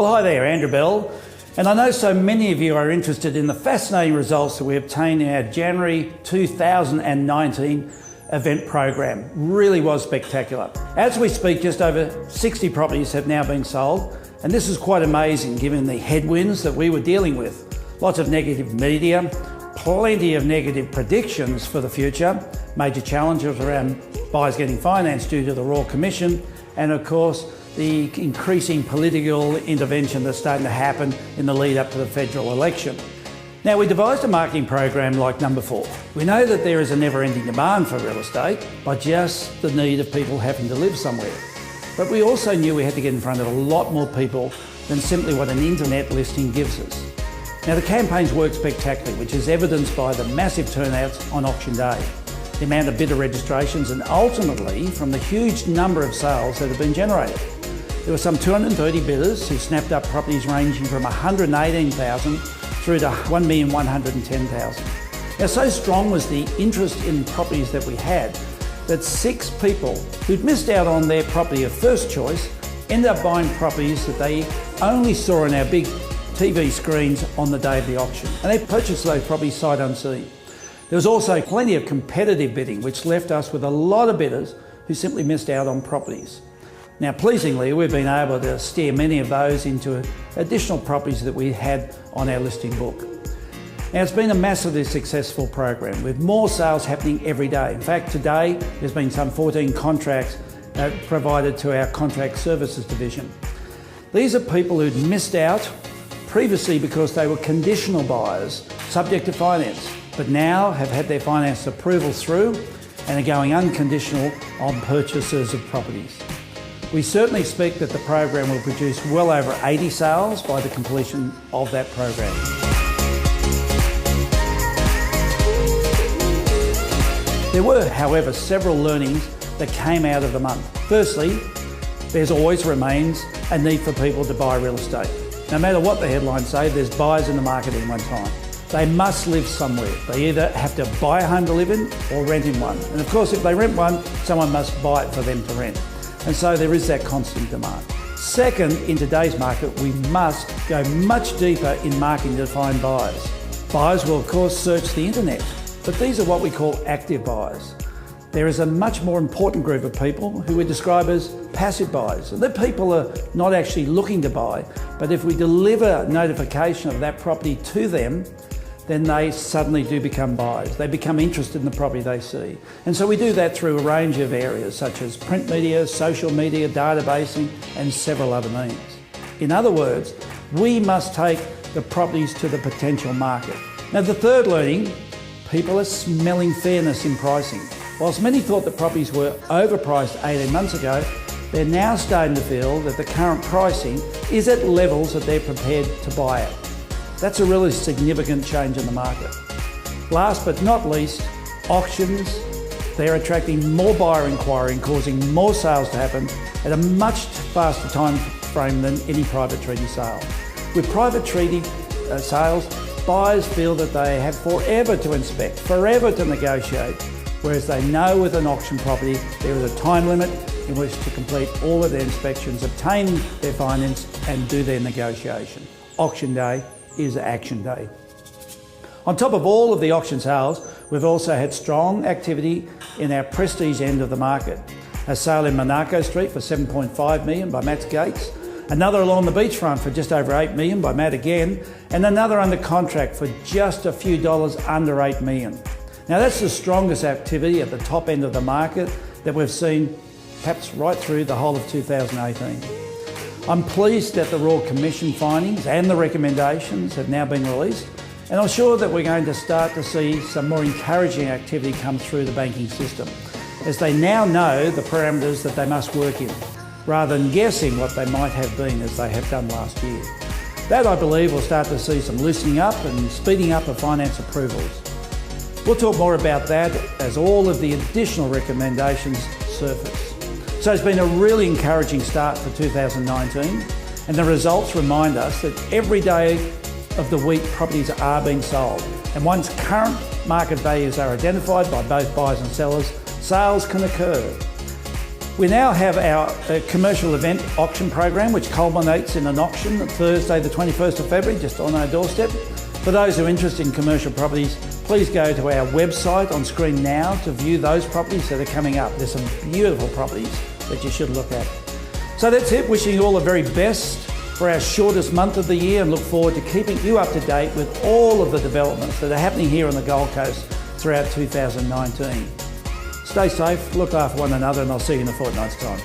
Well, hi there, Andrew Bell. And I know so many of you are interested in the fascinating results that we obtained in our January 2019 event program. Really was spectacular. As we speak, just over 60 properties have now been sold, and this is quite amazing given the headwinds that we were dealing with. Lots of negative media, plenty of negative predictions for the future, major challenges around buyers getting financed due to the Royal Commission, and of course, the increasing political intervention that's starting to happen in the lead up to the federal election. Now, we devised a marketing program like number 4. We know that there is a never-ending demand for real estate by just the need of people having to live somewhere. But we also knew we had to get in front of a lot more people than simply what an internet listing gives us. Now, the campaigns work spectacularly, which is evidenced by the massive turnouts on auction day, the amount of bidder registrations, and ultimately from the huge number of sales that have been generated. There were some 230 bidders who snapped up properties ranging from $118,000 through to $1,110,000. Now, so strong was the interest in properties that we had that 6 people who'd missed out on their property of first choice ended up buying properties that they only saw on our big TV screens on the day of the auction. And they purchased those properties sight unseen. There was also plenty of competitive bidding, which left us with a lot of bidders who simply missed out on properties. Now, pleasingly, we've been able to steer many of those into additional properties that we had on our listing book. Now, it's been a massively successful program with more sales happening every day. In fact, today there's been some 14 contracts provided to our contract services division. These are people who'd missed out previously because they were conditional buyers subject to finance, but now have had their finance approval through and are going unconditional on purchases of properties. We certainly expect that the program will produce well over 80 sales by the completion of that program. There were, however, several learnings that came out of the month. Firstly, there's always remains a need for people to buy real estate. No matter what the headlines say, there's buyers in the market at one time. They must live somewhere. They either have to buy a home to live in or rent in one. And of course, if they rent one, someone must buy it for them to rent. And so there is that constant demand. Second, in today's market, we must go much deeper in marketing to find buyers. Buyers will of course search the internet, but these are what we call active buyers. There is a much more important group of people who we describe as passive buyers. And the people are not actually looking to buy, but if we deliver notification of that property to them, then they suddenly do become buyers. They become interested in the property they see. And so we do that through a range of areas such as print media, social media, databasing, and several other means. In other words, we must take the properties to the potential market. Now, the third learning, people are smelling fairness in pricing. Whilst many thought that properties were overpriced 18 months ago, they're now starting to feel that the current pricing is at levels that they're prepared to buy at. That's a really significant change in the market. Last but not least, auctions. They're attracting more buyer inquiry and causing more sales to happen at a much faster time frame than any private treaty sale. With private treaty sales, buyers feel that they have forever to inspect, forever to negotiate, whereas they know with an auction property there is a time limit in which to complete all of their inspections, obtain their finance and do their negotiation. Auction day is action day. On top of all of the auction sales, we've also had strong activity in our prestige end of the market. A sale in Monaco Street for $7.5 million by Matt Gates, another along the beachfront for just over $8 million by Matt again, and another under contract for just a few dollars under $8 million. Now, that's the strongest activity at the top end of the market that we've seen perhaps right through the whole of 2018. I'm pleased that the Royal Commission findings and the recommendations have now been released, and I'm sure that we're going to start to see some more encouraging activity come through the banking system, as they now know the parameters that they must work in, rather than guessing what they might have been as they have done last year. That, I believe, will start to see some loosening up and speeding up of finance approvals. We'll talk more about that as all of the additional recommendations surface. So it's been a really encouraging start for 2019, and the results remind us that every day of the week properties are being sold, and once current market values are identified by both buyers and sellers, sales can occur. We now have our commercial event auction program, which culminates in an auction on Thursday the 21st of February, just on our doorstep. For those who are interested in commercial properties, please go to our website on screen now to view those properties that are coming up. There's some beautiful properties that you should look at. So that's it, wishing you all the very best for our shortest month of the year, and look forward to keeping you up to date with all of the developments that are happening here on the Gold Coast throughout 2019. Stay safe, look after one another, and I'll see you in a fortnight's time.